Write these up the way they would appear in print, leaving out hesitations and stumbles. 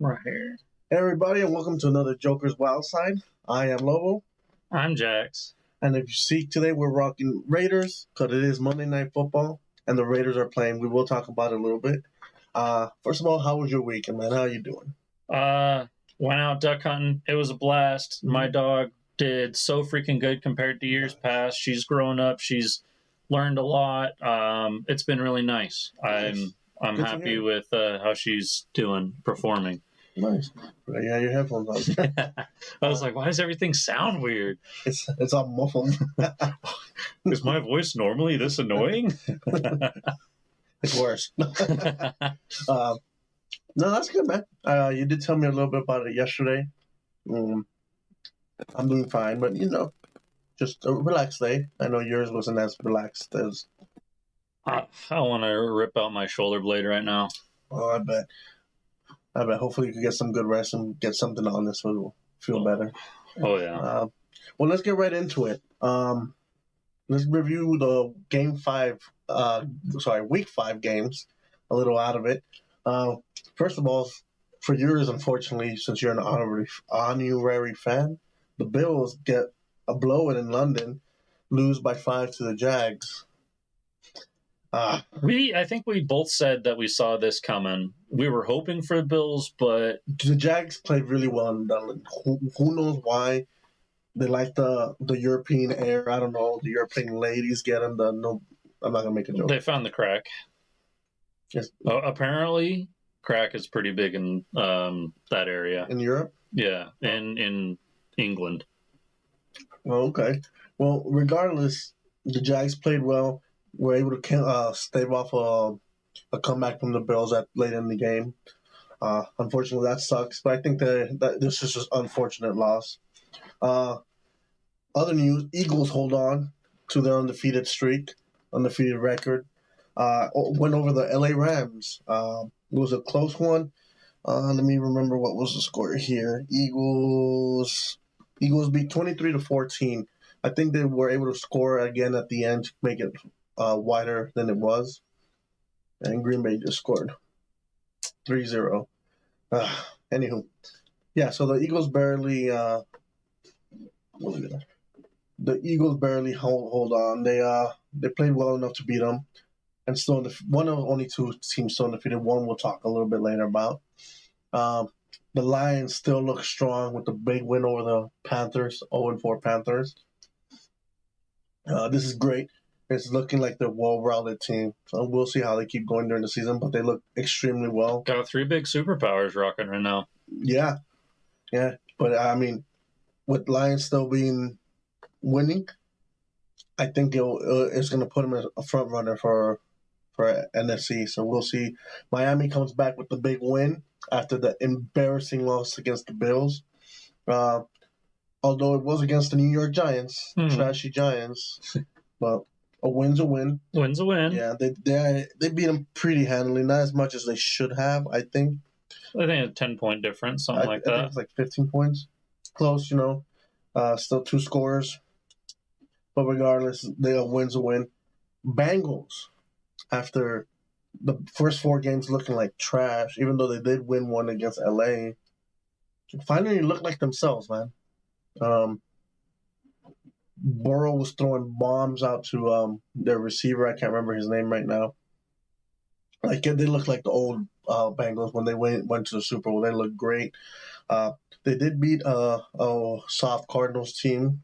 Right here. Hey everybody, and welcome to another Joker's Wild Side. I am Lobo. I'm Jags. And if you see today, we're rocking Raiders, because it is Monday Night Football, and the Raiders are playing. We will talk about it a little bit. First of all, how was your weekend, man? How are you doing? Went out duck hunting. It was a blast. Mm-hmm. My dog did so freaking good compared to years past. She's grown up. She's learned a lot. It's been really nice. I'm good happy with how she's performing. Nice. Yeah, your headphones on. I was like, why does everything sound weird? It's all muffled. Is my voice normally this annoying? It's worse. No, that's good, man. You did tell me a little bit about it yesterday. I'm doing fine, but just a relaxed day. I know yours wasn't as relaxed as. I want to rip out my shoulder blade right now. Oh, I bet. Hopefully you can get some good rest and get something on this so you'll feel better. Oh, yeah. Well, let's get right into it. Let's review the week 5 games, a little out of it. First of all, for yours, unfortunately, since you're an honorary fan, the Bills get a blow in London, lose by 5 to the Jags. I think we both said that we saw this coming. We were hoping for the Bills, but the Jags played really well in London. Who knows why? They like the European air. I don't know. The European ladies get them. I'm not gonna make a joke. They found the crack. Yes. Apparently, crack is pretty big in that area. In Europe? Yeah, and in England. Well, okay. Well, regardless, the Jags played well. Were able to stave off a comeback from the Bills late in the game. Unfortunately, that sucks. But I think that this is just an unfortunate loss. Other news: Eagles hold on to their undefeated record. Went over the LA Rams. It was a close one. Let me remember what was the score here. Eagles beat 23-14. I think they were able to score again at the end to make it wider than it was. And Green Bay just scored 3-0. Anywho. Yeah, so the Eagles barely hold on. They played well enough to beat them. And still, one of only 2 teams still undefeated. One we'll talk a little bit later about. The Lions still look strong with the big win over the Panthers, 0-4 Panthers. This is great. It's looking like they're a well-rounded team. So we'll see how they keep going during the season, but they look extremely well. Got 3 big superpowers rocking right now. Yeah. But, I mean, with Lions still winning, I think it's going to put them as a front runner for NFC. So we'll see. Miami comes back with the big win after the embarrassing loss against the Bills. Although it was against the New York Giants, trashy Giants. But a win's a win. Win's a win. Yeah, they beat them pretty handily. Not as much as they should have, I think. I think a 10-point difference, something like that. I think it's like 15 points. Close, still 2 scores. But regardless, a win's a win. Bengals, after the first 4 games looking like trash, even though they did win one against LA, finally looked like themselves, man. Burrow was throwing bombs out to their receiver. I can't remember his name right now. Like, they look like the old Bengals when they went to the Super Bowl. They look great. They did beat a soft Cardinals team.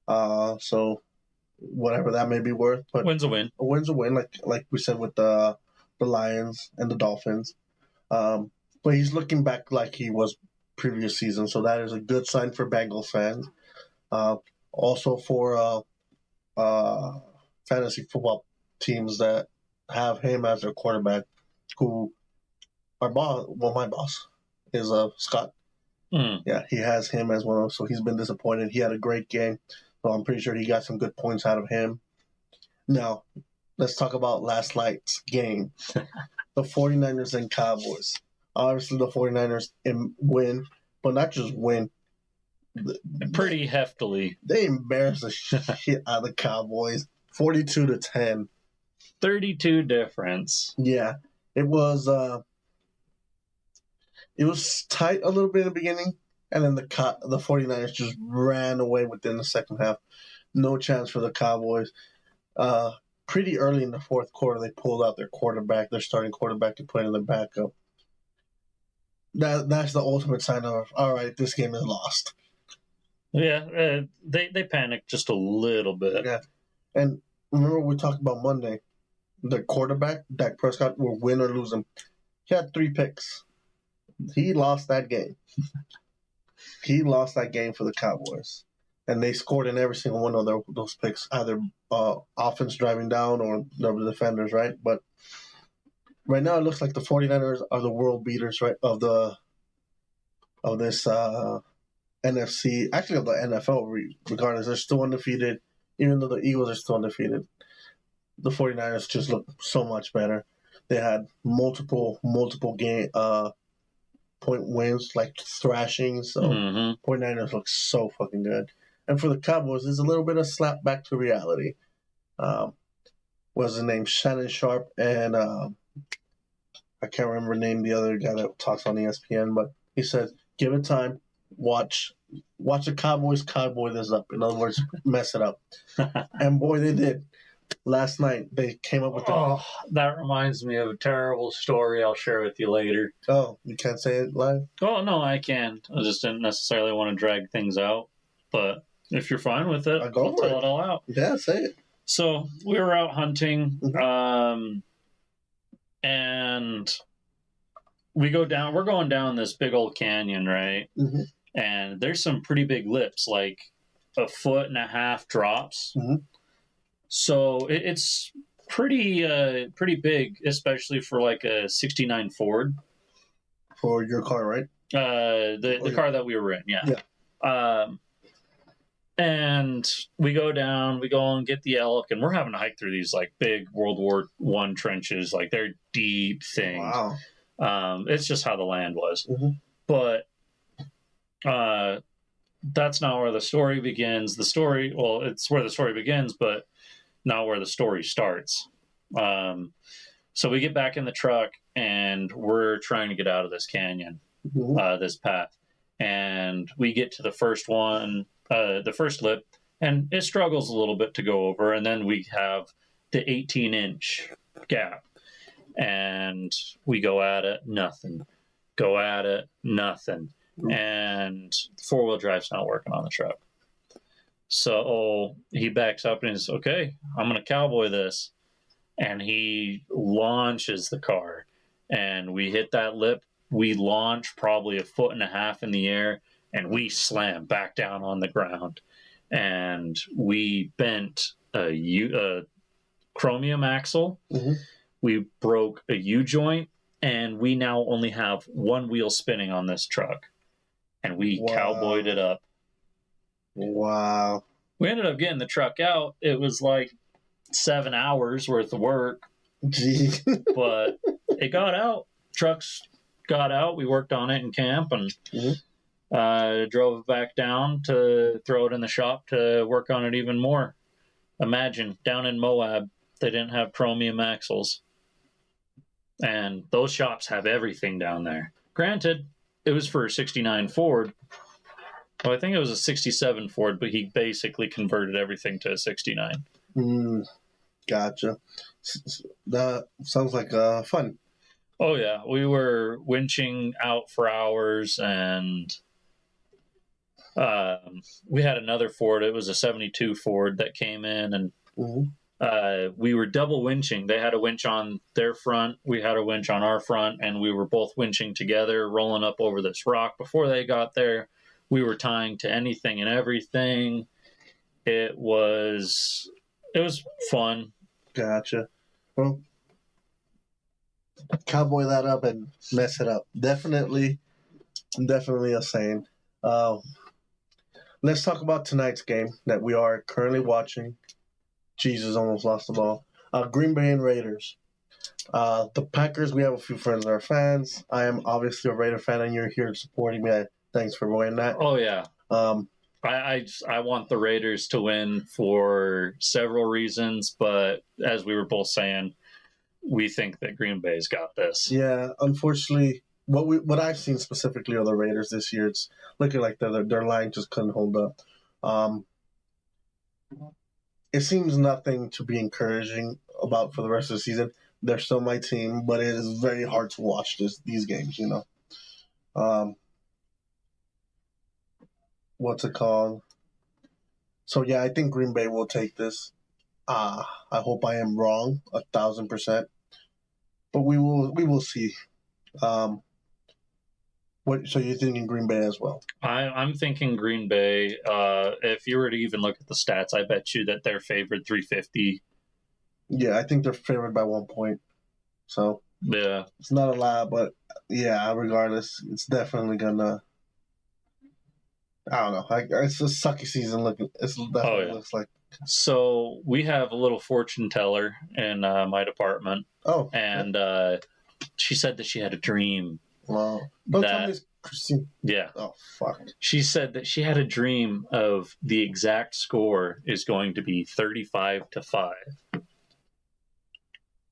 So whatever that may be worth, but win's a win. A win's a win, like we said with the Lions and the Dolphins. But he's looking back like he was previous season, so that is a good sign for Bengals fans. Also for fantasy football teams that have him as their quarterback, who my boss is Scott. Yeah, he has him as one of them, so he's been disappointed. He had a great game, so I'm pretty sure he got some good points out of him. Now, let's talk about last night's game. The 49ers and Cowboys. Obviously, the 49ers win, but not just win. Pretty heftily. They embarrassed the shit out of the Cowboys. 42-10. 32 difference. Yeah. It was it was tight a little bit in the beginning, and then the 49ers just ran away within the second half. No chance for the Cowboys. Pretty early in the fourth quarter, they pulled out their starting quarterback, and put in the backup. That's the ultimate sign of, all right, this game is lost. Yeah, they panicked just a little bit. Yeah, and remember we talked about Monday, the quarterback, Dak Prescott, will win or lose him. He had 3 picks. He lost that game. He lost that game for the Cowboys. And they scored in every single one of those picks, either offense driving down or the defenders, right? But right now it looks like the 49ers are the world beaters, right, of this NFC, actually of the NFL, regardless. They're still undefeated, even though the Eagles are still undefeated. The 49ers just look so much better. They had multiple game point wins, like thrashing. So 49ers look so fucking good. And for the Cowboys, there's a little bit of slap back to reality. What's his name? Shannon Sharp and I can't remember the name, the other guy that talks on ESPN, but he said, give it time. Watch the Cowboys cowboy this up. In other words, mess it up. And boy, they did. Last night, they came up with that reminds me of a terrible story I'll share with you later. Oh, you can't say it live? Oh, no, I can. I just didn't necessarily want to drag things out. But if you're fine with it, I'll tell it all out. Yeah, say it. So, we were out hunting, and we're going down this big old canyon, right? Mm-hmm. And there's some pretty big lips, like 1.5 foot drops. Mm-hmm. So it's pretty big, especially for like a '69 Ford. For your car, right? The car that we were in, yeah. And we go down, we go and get the elk, and we're having to hike through these like big World War I trenches, like they're deep things. Wow. It's just how the land was. Mm-hmm. But that's not where the story begins. It's where the story begins, but not where the story starts. So we get back in the truck and we're trying to get out of this canyon, this path. And we get to the first one, the first lip, and it struggles a little bit to go over. And then we have the 18-inch gap. And we go at it, nothing. Go at it, nothing. And 4-wheel drive's not working on the truck. So he backs up and he's, okay, I'm going to cowboy this. And he launches the car. And we hit that lip. We launch probably 1.5 foot in the air. And we slam back down on the ground. And we bent a chromium axle. Mm-hmm. We broke a U-joint. And we now only have one wheel spinning on this truck. And we cowboyed it up. Wow. We ended up getting the truck out. It was like 7 hours worth of work. Gee. But it got out. Trucks got out. We worked on it in camp and drove it back down to throw it in the shop to work on it even more. Imagine, down in Moab, they didn't have chromium axles. And those shops have everything down there. Granted, it was for a '69 Ford. Well, I think it was a '67 Ford, but he basically converted everything to a '69. Gotcha. That sounds like fun. Oh, yeah. We were winching out for hours, and we had another Ford. It was a '72 Ford that came in, and we were double winching. They had a winch on their front. We had a winch on our front, and we were both winching together, rolling up over this rock. Before they got there, we were tying to anything and everything. It was fun. Gotcha. Well, cowboy that up and mess it up. Definitely a saying. Let's talk about tonight's game that we are currently watching. Jesus almost lost the ball. Green Bay and Raiders. The Packers, we have a few friends that are fans. I am obviously a Raider fan, and you're here supporting me. Thanks for voting that. Oh, yeah. I want the Raiders to win for several reasons, but as we were both saying, we think that Green Bay's got this. Yeah, unfortunately, what I've seen specifically of the Raiders this year, it's looking like their line just couldn't hold up. It seems nothing to be encouraging about for the rest of the season. They're still my team, but it is very hard to watch these games. What's it called? So yeah, I think Green Bay will take this. I hope I am wrong 1,000%, but we will see. So you're thinking Green Bay as well? I'm thinking Green Bay. If you were to even look at the stats, I bet you that they're favored 350. Yeah, I think they're favored by 1 point. So yeah, it's not a lot, but yeah, regardless, it's definitely gonna. I don't know. It's a sucky season looking. Looks like. So we have a little fortune teller in my department. Oh, and she said that she had a dream. Wow! Don't tell me it's Christine. Yeah. Oh fuck. She said that she had a dream of the exact score is going to be 35-5.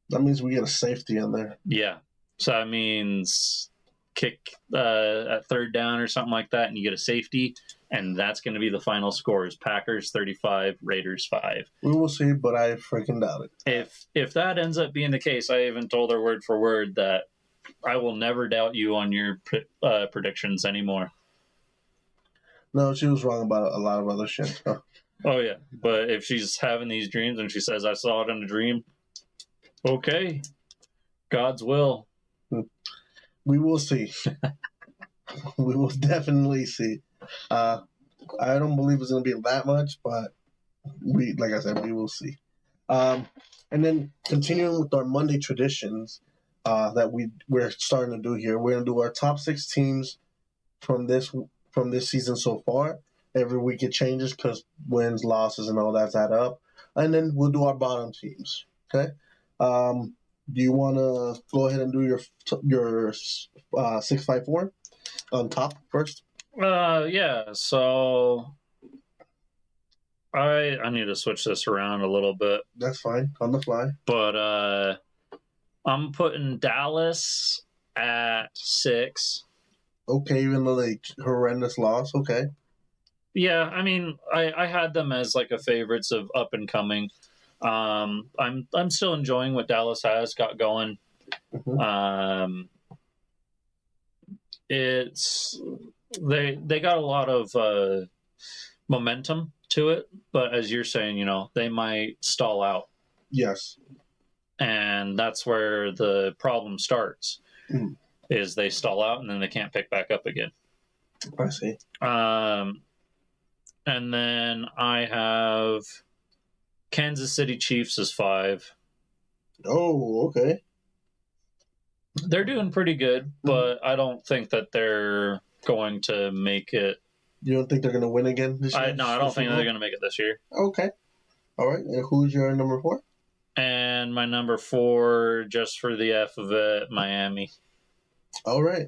That means we get a safety in there. Yeah. So that means kick at third down or something like that, and you get a safety, and that's going to be the final score is Packers 35, Raiders 5. We will see, but I freaking doubt it. If that ends up being the case, I even told her word for word that I will never doubt you on your predictions anymore. No, she was wrong about a lot of other shit. Oh, yeah. But if she's having these dreams and she says, I saw it in a dream, okay. God's will. We will see. We will definitely see. I don't believe it's going to be that much, but like I said, we will see. And then continuing with our Monday traditions that we're starting to do here, we're going to do our top 6 teams from this season so far. Every week it changes because wins, losses, and all that's add up. And then we'll do our bottom teams. Okay. Do you want to go ahead and do your 6-5-4 on top first? Yeah. So I need to switch this around a little bit. That's fine, on the fly. But I'm putting Dallas at 6. Okay, even though they horrendous loss. Okay. Yeah, I mean, I had them as like a favorites of up and coming. I'm still enjoying what Dallas has got going. Mm-hmm. It's they got a lot of momentum to it, but as you're saying, they might stall out. Yes. And that's where the problem starts. Is they stall out and then they can't pick back up again. I see. And then I have Kansas City Chiefs as 5. Oh, okay. They're doing pretty good, but I don't think that they're going to make it. You don't think they're going to win again this year? No, I don't think they're going to make it this year. Okay. All right. And who's your number 4? And my number 4, just for the F of it, Miami. All right.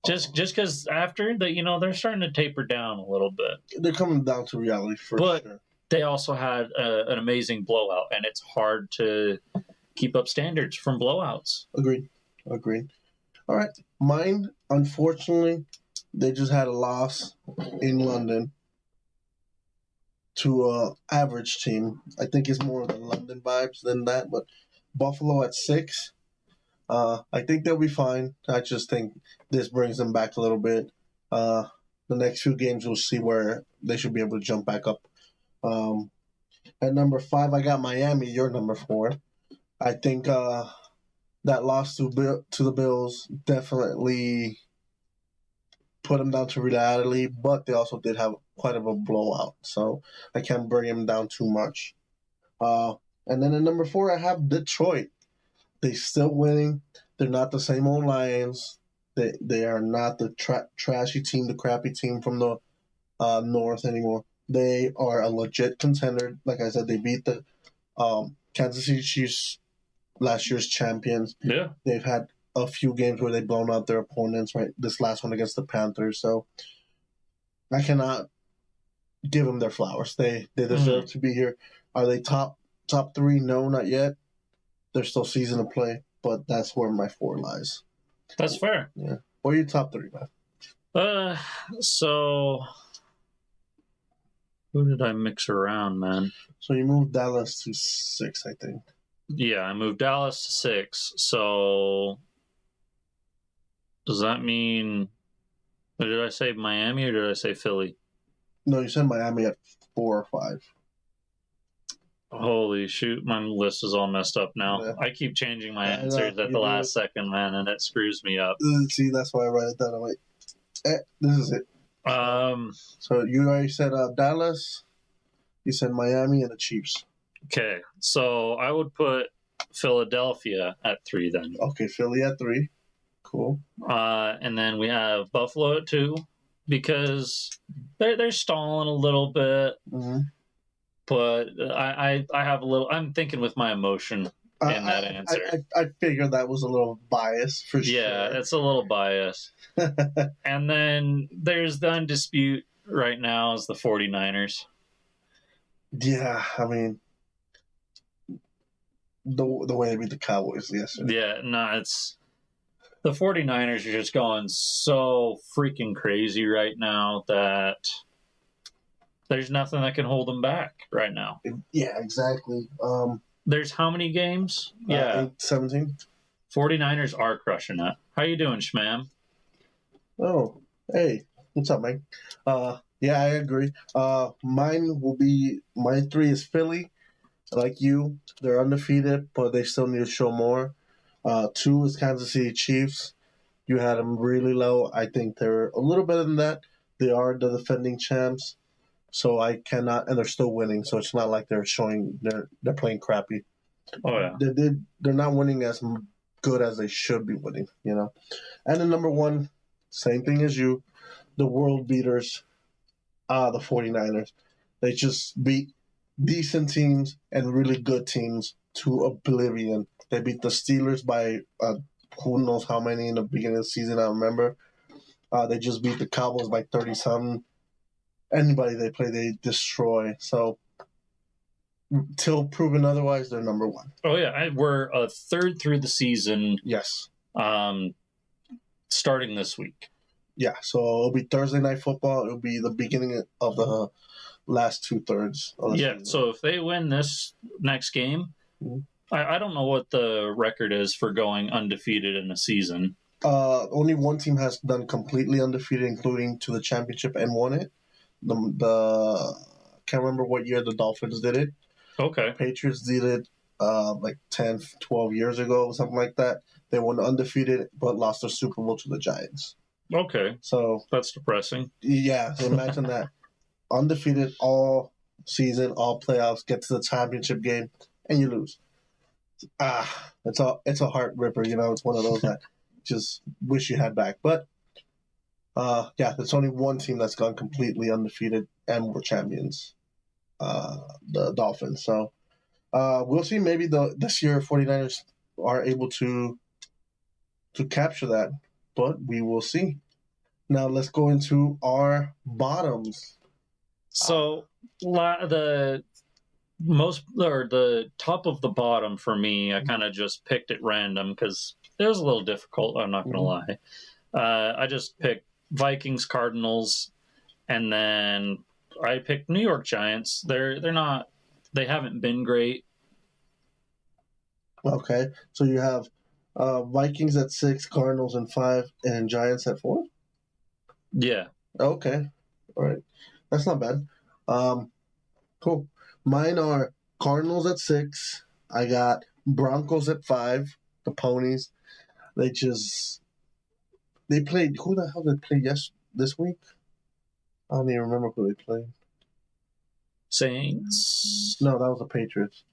Just because after that, they're starting to taper down a little bit. They're coming down to reality for sure. But they also had an amazing blowout, and it's hard to keep up standards from blowouts. Agreed. All right. Mine, unfortunately, they just had a loss in London to an average team. I think it's more of the London vibes than that, but Buffalo at 6. I think they'll be fine. I just think this brings them back a little bit. The next few games, we'll see where they should be able to jump back up. At number 5, I got Miami. You're number 4. I think that loss to the Bills definitely put them down to reality, but they also did have quite of a blowout, so I can't bring them down too much. And then at number 4, I have Detroit. They're still winning. They're not the same old Lions. They are not the trashy team, the crappy team from the North anymore. They are a legit contender. Like I said, they beat the Kansas City Chiefs, last year's champions. Yeah. They've had a few games where they've blown out their opponents, right? This last one against the Panthers. So I cannot give them their flowers. They deserve to be here. Are they top 3? No, not yet. They're still season to play, but that's where my 4 lies. That's fair. Yeah. What are your top three, man? So who did I mix around, man? So you moved Dallas to 6, I think. Yeah, I moved Dallas to 6. So does that mean, or did I say Miami or did I say Philly? No, you said Miami at 4 or 5. Holy shoot, my list is all messed up now. Yeah. I keep changing my I know, answers at you the do last it. second, man, and it screws me up. See, that's why I write it down. I'm like, this is it. So you already said Dallas. You said Miami and the Chiefs. Okay, so I would put Philadelphia at 3 then. Okay, Philly at 3. Cool. And then we have Buffalo at 2 because they're stalling a little bit, Mm-hmm. but I have a little. I'm thinking with my emotion in that answer. I figured that was a little biased for sure. Yeah, it's a little biased. And then there's the Undisputed right now is the 49ers. Yeah, I mean, the way they beat the Cowboys yesterday. Yeah, no, it's the 49ers are just going so freaking crazy right now that there's nothing that can hold them back right now. Yeah, exactly. There's how many games? Yeah. 17. 49ers are crushing it. How you doing, Schmam? Oh, hey. What's up, man? Yeah, I agree. Mine will be, my 3 is Philly. Like you, they're undefeated, but they still need to show more. 2 is Kansas City Chiefs. You had them really low. I think they're a little better than that. They are the defending champs. So I cannot, and they're still winning. So it's not like they're showing they're playing crappy. Oh yeah, they're not winning as good as they should be winning, you know. And then number 1, same thing as you, the world beaters, the 49ers. They just beat decent teams and really good teams to oblivion. They beat the Steelers by who knows how many in the beginning of the season. I remember. They just beat the Cowboys by 30-something. Anybody they play, they destroy. So, till proven otherwise, they're number 1. Oh yeah, we're a third through the season. Yes. Starting this week. Yeah, so it'll be Thursday Night Football. It'll be the beginning of the last 2/3 of the season. So if they win this next game, I don't know what the record is for going undefeated in a season. Only one team has done completely undefeated, including to the championship and won it. The can't remember what year the Dolphins did it. Okay. Patriots did it like 10, 12 years ago, something like that. They won undefeated, but lost their Super Bowl to the Giants. Okay. So that's depressing. Yeah, so imagine that. Undefeated all season, all playoffs, get to the championship game, and you lose. It's a heart ripper, you know. It's one of those that just wish you had back. But yeah, there's only one team that's gone completely undefeated and were champions, the Dolphins. So we'll see. Maybe this year 49ers are able to capture that, but we will see. Now let's go into our bottoms. So the top of the bottom for me, I kind of just picked it random because it was a little difficult. I'm not going to lie. I just picked Vikings, Cardinals, and then I picked New York Giants. They haven't been great. Okay, so you have Vikings at 6, Cardinals at 5, and Giants at 4. Yeah. Okay. All right. That's not bad. Cool. Mine are Cardinals at 6. I got Broncos at 5. The Ponies. They played. Who the hell did they play this week? I don't even remember who they played. Saints. No, that was the Patriots.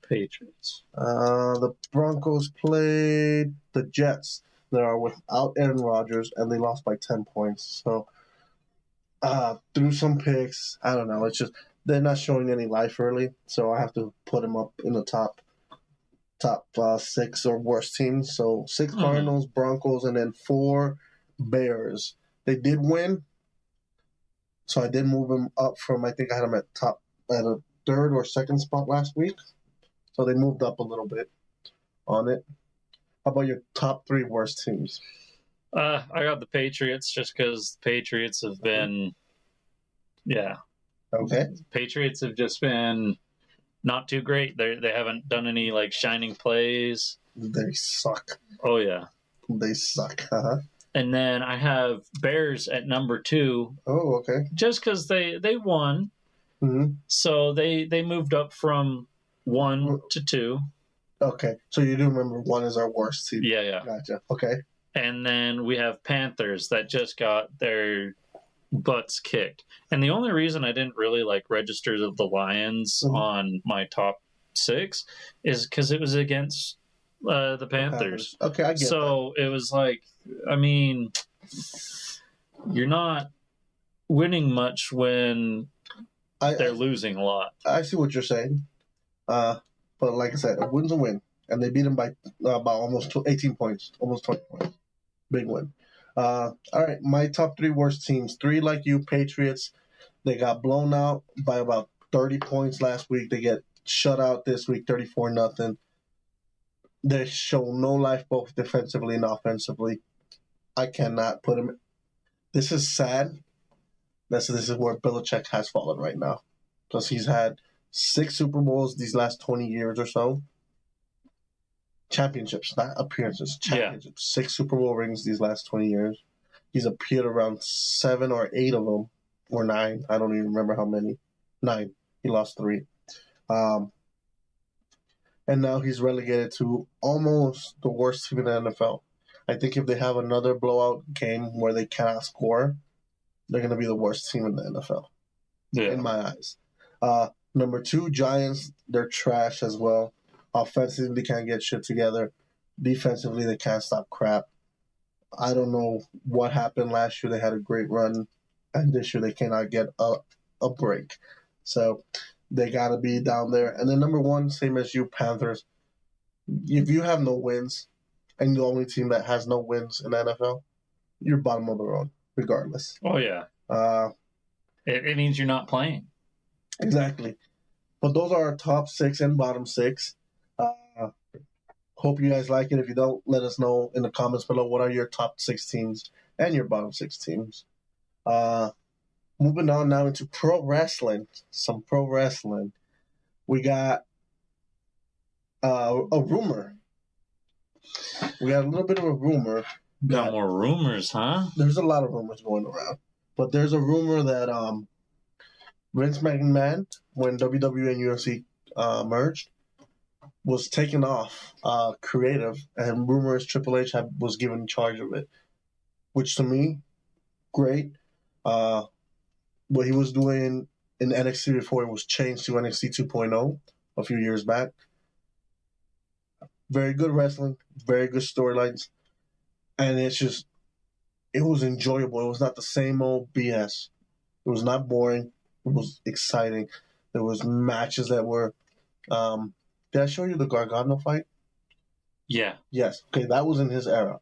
The Broncos played the Jets. They are without Aaron Rodgers, and they lost by 10 points. So, through some picks, I don't know. It's just they're not showing any life early, so I have to put them up in the top 6 or worst teams. So 6 Cardinals, Broncos, and then 4 Bears. They did win, so I did move them up from. I think I had them at a 3rd or 2nd spot last week, so they moved up a little bit on it. How about your top 3 worst teams? I got the Patriots just because the Patriots have been, yeah. Okay. Patriots have just been not too great. They haven't done any like shining plays. They suck. Oh yeah, they suck. And then I have Bears at number 2. Oh, okay. Just because they won, so they moved up from 1 to 2. Okay, so you do remember 1 is our worst team. Yeah. Gotcha. Okay. And then we have Panthers that just got their butts kicked. And the only reason I didn't really like register the Lions on my top 6 is because it was against the Panthers. Okay, I get so that. It was like, I mean, you're not winning much when they're losing a lot. I see what you're saying. But like I said, a win's a win. And they beat them by about almost 18 points, almost 20 points. Big win. All right, my top 3 worst teams. 3 like you, Patriots. They got blown out by about 30 points last week. They get shut out this week, 34-0. They show no life both defensively and offensively. I cannot put them. This is sad. This is where Belichick has fallen right now. Plus, he's had 6 Super Bowls these last 20 years or so. Championships, not appearances. Championships. 6 Super Bowl rings these last 20 years. He's appeared around 7 or 8 of them, or 9. I don't even remember how many. 9. He lost 3. And now he's relegated to almost the worst team in the NFL. I think if they have another blowout game where they cannot score, they're going to be the worst team in the NFL, in my eyes. Number 2, Giants, they're trash as well. Offensively, they can't get shit together. Defensively, they can't stop crap. I don't know what happened last year. They had a great run, and this year they cannot get a break. So they got to be down there. And then number 1, same as you, Panthers. If you have no wins, and the only team that has no wins in the NFL, you're bottom of the road, regardless. Oh, yeah. It means you're not playing. Exactly. But those are our top 6 and bottom 6. Hope you guys like it. If you don't, let us know in the comments below what are your top 6 teams and your bottom 6 teams. Moving on now into pro wrestling. Some pro wrestling. We got a rumor. We got a little bit of a rumor. Got more rumors, huh? There's a lot of rumors going around. But there's a rumor that Vince McMahon, when WWE and UFC merged, was taken off creative, and rumors Triple H was given charge of it, which to me, great. What he was doing in NXT before it was changed to NXT 2.0 a few years back. Very good wrestling, very good storylines, and it was enjoyable. It was not the same old BS. It was not boring. It was exciting. There was matches that were. Did I show you the Gargano fight? Yeah. Yes. Okay, that was in his era.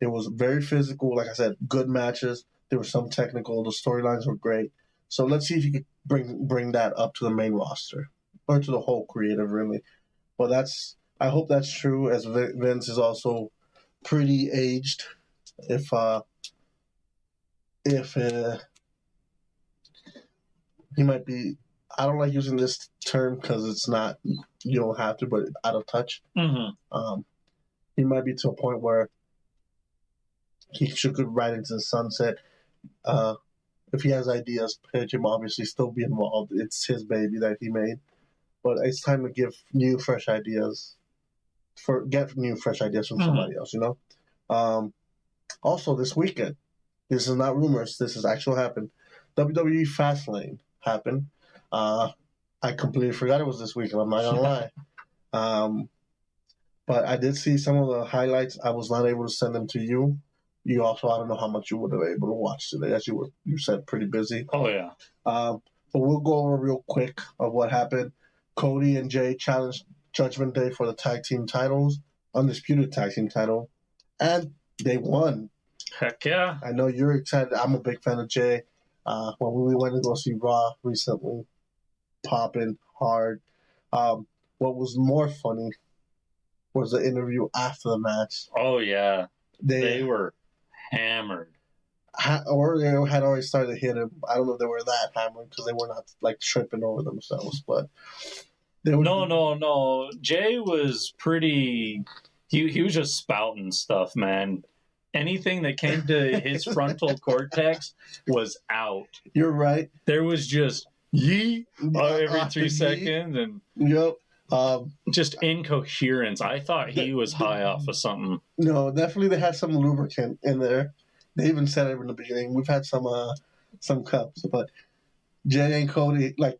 It was very physical. Like I said, good matches. There was some technical. The storylines were great. So let's see if you could bring that up to the main roster or to the whole creative, really. But I hope that's true. As Vince is also pretty aged. If he might be. I don't like using this term because it's not, you don't have to, but out of touch. Mm-hmm. He might be to a point where he should go right into the sunset. If he has ideas, pitch him, obviously still be involved. It's his baby that he made. But it's time to give new, fresh ideas. Get new, fresh ideas from somebody else, you know? Also, this weekend, this is not rumors, this has actually happened. WWE Fastlane happened. I completely forgot it was this weekend. I'm not gonna lie. But I did see some of the highlights. I was not able to send them to you. You also, I don't know how much you would have been able to watch today, as you said, pretty busy. Oh yeah. But we'll go over real quick of what happened. Cody and Jey challenged Judgment Day for the tag team titles, undisputed tag team title, and they won. Heck yeah! I know you're excited. I'm a big fan of Jey. When we went to go see Raw recently, popping hard. What was more funny was the interview after the match. Oh yeah, they were hammered. Or they had already started to hit him. I don't know if they were that hammered because they were not like tripping over themselves, but they were. No. Jey was pretty. He was just spouting stuff, man. Anything that came to his frontal cortex was out. You're right. There was just yee every 3 seconds, and yep. Just incoherence. I thought he was high off of something. No, definitely they had some lubricant in there. They even said it in the beginning. We've had some cups, but Jey and Cody, like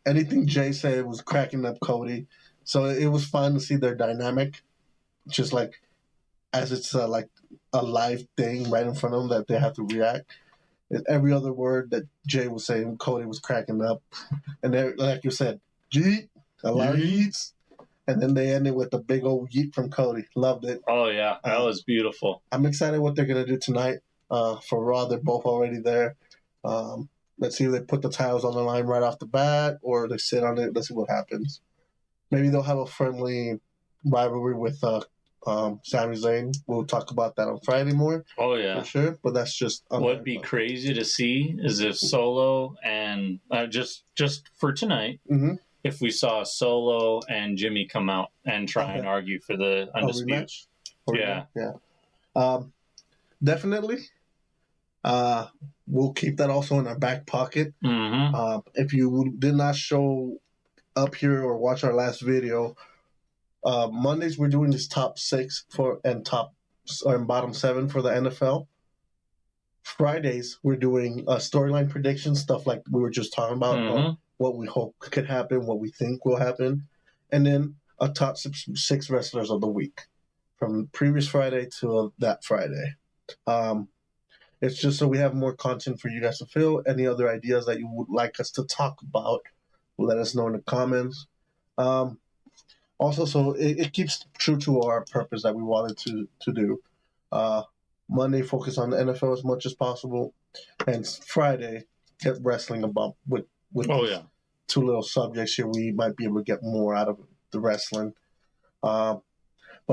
anything Jey said was cracking up Cody. So it was fun to see their dynamic, just like as it's like a live thing right in front of them that they have to react. And every other word that Jey was saying, Cody was cracking up. And like you said, Jeet, a lot of yeets. And then they ended with a big old yeet from Cody. Loved it. Oh, yeah. That was beautiful. I'm excited what they're going to do tonight. For Raw, they're both already there. Let's see if they put the titles on the line right off the bat or they sit on it. Let's see what happens. Maybe they'll have a friendly rivalry with Sami Zayn. We'll talk about that on Friday more. Oh, yeah. For sure. But that's just... What'd be crazy to see is if Solo and... just for tonight... Mm-hmm. If we saw Solo and Jimmy come out and try and argue for the Undisputed. Yeah. Definitely. We'll keep that also in our back pocket. Mm-hmm. If you did not show up here or watch our last video, Mondays we're doing this top 6 and bottom 7 for the NFL. Fridays we're doing storyline predictions, stuff like we were just talking about. Mm-hmm. What we hope could happen, what we think will happen, and then a top 6 wrestlers of the week from previous Friday to that Friday. It's just so we have more content for you guys to fill. Any other ideas that you would like us to talk about, let us know in the comments. Also, so it keeps true to our purpose that we wanted to do. Monday, focus on the NFL as much as possible, and Friday, kept wrestling about with two little subjects here. We might be able to get more out of the wrestling. But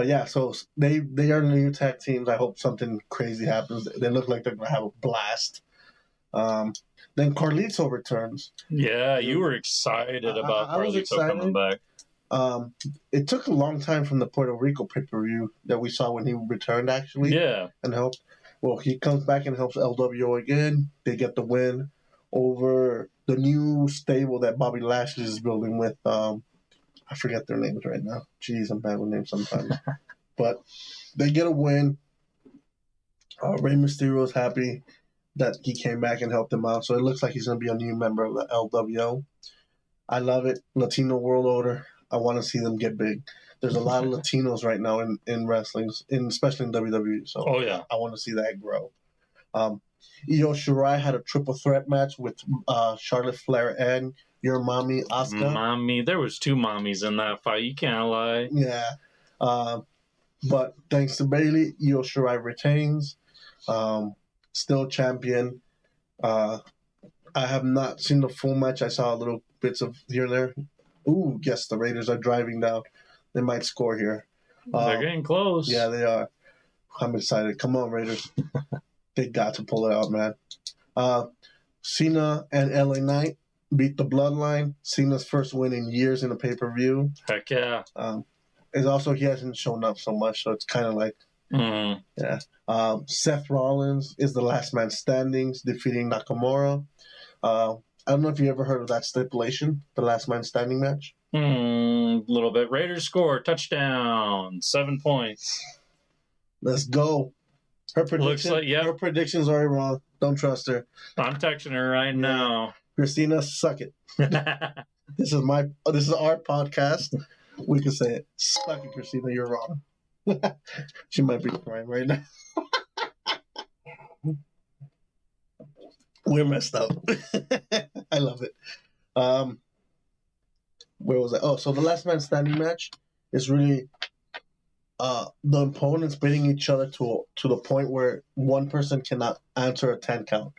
yeah, so they are new tag teams. I hope something crazy happens. They look like they're going to have a blast. Then Carlito returns. Yeah, you were excited about Carlito coming back. It took a long time from the Puerto Rico pay-per-view that we saw when he returned, actually. Yeah. And helped. Well, he comes back and helps LWO again. They get the win over the new stable that Bobby Lashley is building with, I forget their names right now. Jeez, I'm bad with names sometimes. But they get a win. Rey Mysterio is happy that he came back and helped them out. So it looks like he's going to be a new member of the LWO. I love it. Latino World Order. I want to see them get big. There's a lot of Latinos right now in wrestling, especially in WWE. So I want to see that grow. Io Shirai had a triple threat match with Charlotte Flair and your mommy, Asuka. Mommy. There was 2 mommies in that fight. You can't lie. Yeah. But thanks to Bayley, Io Shirai retains. Still champion. I have not seen the full match. I saw little bits of here and there. Ooh, yes, the Raiders are driving down. They might score here. They're getting close. Yeah, they are. I'm excited. Come on, Raiders. They got to pull it out, man. Cena and LA Knight beat the Bloodline. Cena's first win in years in a pay-per-view. Heck yeah. It's also, he hasn't shown up so much, so it's kind of like, yeah. Seth Rollins is the last man standing, defeating Nakamura. I don't know if you ever heard of that stipulation, the last man standing match. A little bit. Raiders score, touchdown, 7 points. Let's go. Her prediction's already wrong. Don't trust her. I'm texting her right now. Christina, suck it. This is our podcast. We can say it. Suck it, Christina. You're wrong. She might be crying right now. We're messed up. I love it. Where was I? Oh, so the last man standing match is really the opponents beating each other to the point where one person cannot answer a 10 count,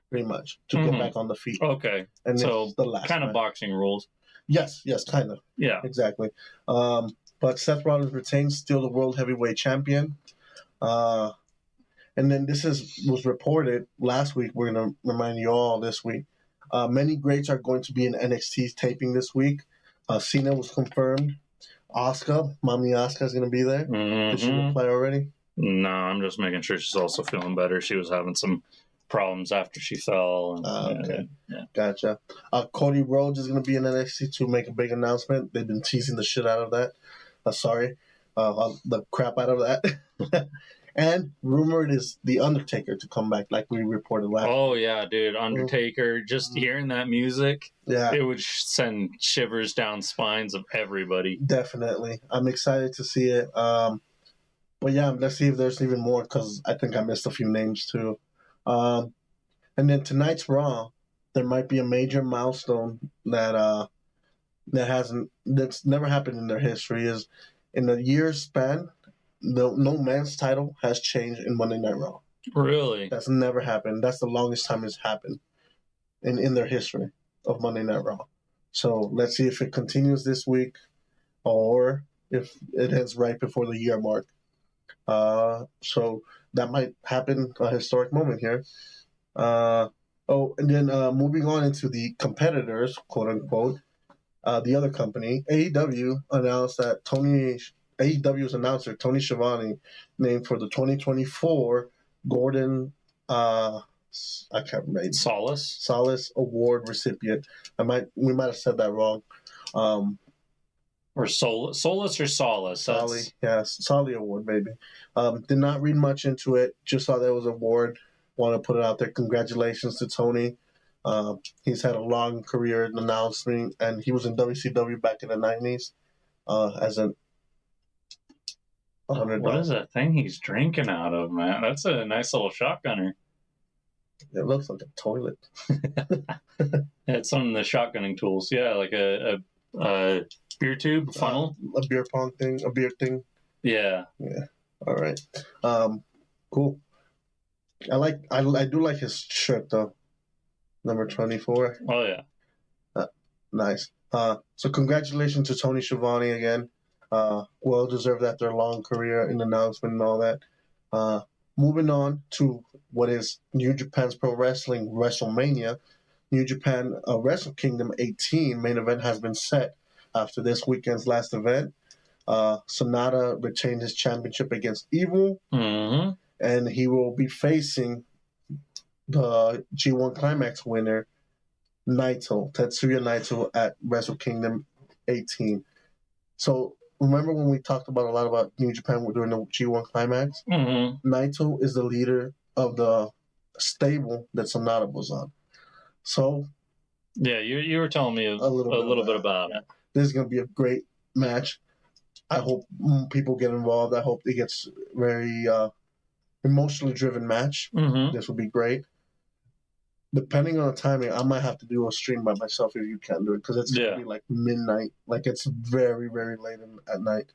pretty much, to get back on the feet. Okay. And so the last kind of boxing rules. Yes, kind of. Yeah. Exactly. But Seth Rollins retains, still the world heavyweight champion. And then was reported last week. We're going to remind you all this week. Many greats are going to be in NXT's taping this week. Cena was confirmed. Auska, Mommy Auska is going to be there. Did she reply already? No, I'm just making sure she's also feeling better. She was having some problems after she fell. Okay. Gotcha. Cody Rhodes is going to be in NXT to make a big announcement. They've been teasing the shit out of that. The crap out of that. And rumored is the Undertaker to come back, like we reported last. Oh yeah, dude, Undertaker! Just hearing that music, it would send shivers down spines of everybody. Definitely, I'm excited to see it. But yeah, let's see if there's even more because I think I missed a few names too. And then tonight's Raw, there might be a major milestone that's never happened in their history. Is in a year span. No man's title has changed in Monday Night Raw. Really? That's never happened. That's the longest time it's happened in their history of Monday Night Raw. So let's see if it continues this week or if it ends right before the year mark. So that might happen, a historic moment here. And then moving on into the competitors, quote unquote, the other company, AEW, announced that AEW's announcer, Tony Schiavon, named for the 2024 Gordon I can't remember. Solace Award recipient. We might have said that wrong. Or Solace or Solace? Solie Award, maybe. Did not read much into it. Just saw there was an award. Want to put it out there. Congratulations to Tony. He's had a long career in announcing, and he was in WCW back in the 90s as an What is that thing he's drinking out of, man? That's a nice little shotgunner. It looks like a toilet. It's some of the shotgunning tools. Yeah, like a beer tube, funnel. A beer pong thing, a beer thing. Yeah. Yeah. All right. Cool. I do like his shirt though. Number 24. Oh yeah. Nice. So congratulations to Tony Schiavone again. Well deserved after a long career in announcement and all that. Moving on to what is New Japan's Pro Wrestling WrestleMania. New Japan Wrestle Kingdom 18 main event has been set after this weekend's last event. Sanada retained his championship against Evil, and he will be facing the G1 Climax winner, Tetsuya Naito, at Wrestle Kingdom 18. So remember when we talked about a lot about New Japan during the G1 Climax? Naito is the leader of the stable that Sanada was on. So yeah, you were telling me a little bit about it. This is going to be a great match. I hope people get involved. I hope it gets very emotionally driven match. This will be great. Depending on the timing, I might have to do a stream by myself if you can do it because it's going to be like midnight. Like it's very, very late at night.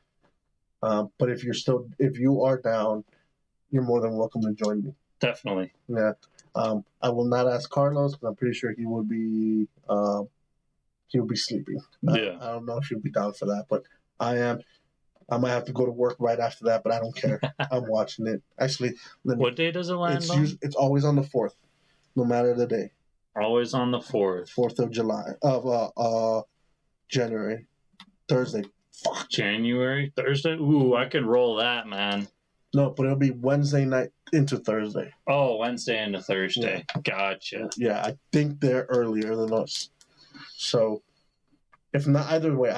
But if you are down, you're more than welcome to join me. Definitely. Yeah. I will not ask Carlos because I'm pretty sure he would be sleeping. Yeah. I don't know if he'll be down for that, but I am. I might have to go to work right after that, but I don't care. I'm watching it. Actually, what day does it land on? It's always on the 4th, no matter the day. Always on the 4th. 4th of July of January, Thursday. Fuck. January, Thursday. Ooh, I could roll that, man. No, but it'll be Wednesday night into Thursday. Oh, Wednesday into Thursday. Yeah. Gotcha. Yeah, I think they're earlier than us. So, if not, either way,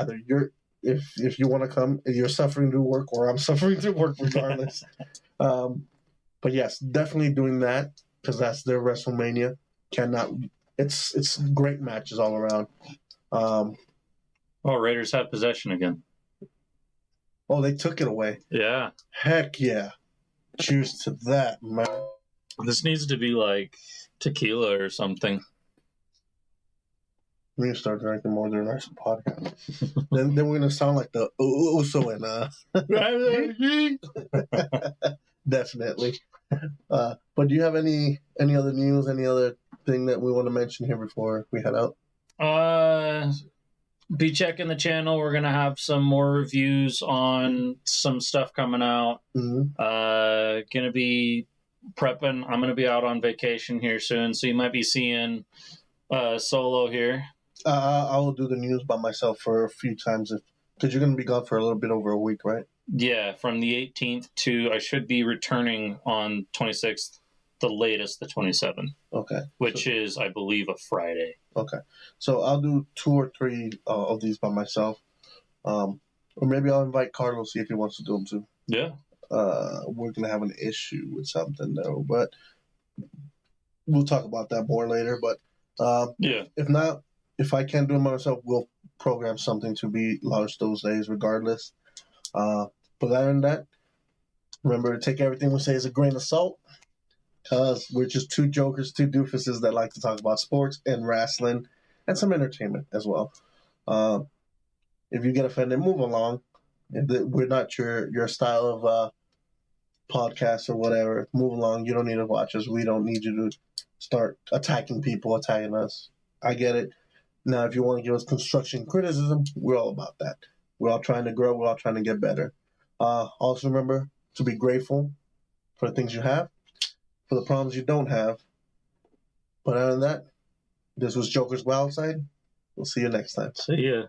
if you want to come, you're suffering through work, or I'm suffering through work, regardless. But yes, definitely doing that because that's their WrestleMania. It's great matches all around. Raiders have possession again. Oh, they took it away. Yeah. Heck yeah. Cheers to that, man. This needs to be like tequila or something. We need to start drinking more during our podcast. then we're going to sound like the Uso and definitely. But do you have any other news, any other thing that we want to mention here before we head out? Be checking the channel. We're going to have some more reviews on some stuff coming out. Going to be prepping. I'm going to be out on vacation here soon, so you might be seeing Solo here. I will do the news by myself for a few times because you're going to be gone for a little bit over a week, right? Yeah, from the 18th to I should be returning on 26th, the latest the 27th. Okay. Which is, I believe, a Friday. Okay. So I'll do 2 or 3 of these by myself. Or maybe I'll invite Carlos, see if he wants to do them too. Yeah. We're going to have an issue with something, though. But we'll talk about that more later. But yeah. If not, if I can't do them myself, we'll program something to be launched those days regardless. But other than that, remember to take everything we say as a grain of salt. Because we're just 2 jokers, 2 doofuses that like to talk about sports and wrestling and some entertainment as well. If you get offended, move along. If we're not your style of podcast or whatever, move along. You don't need to watch us. We don't need you to start attacking people, attacking us. I get it. Now, if you want to give us construction criticism, we're all about that. We're all trying to grow. We're all trying to get better. Also remember to be grateful for the things you have, for the problems you don't have. But other than that, this was Joker's Wild Side. We'll see you next time. See ya.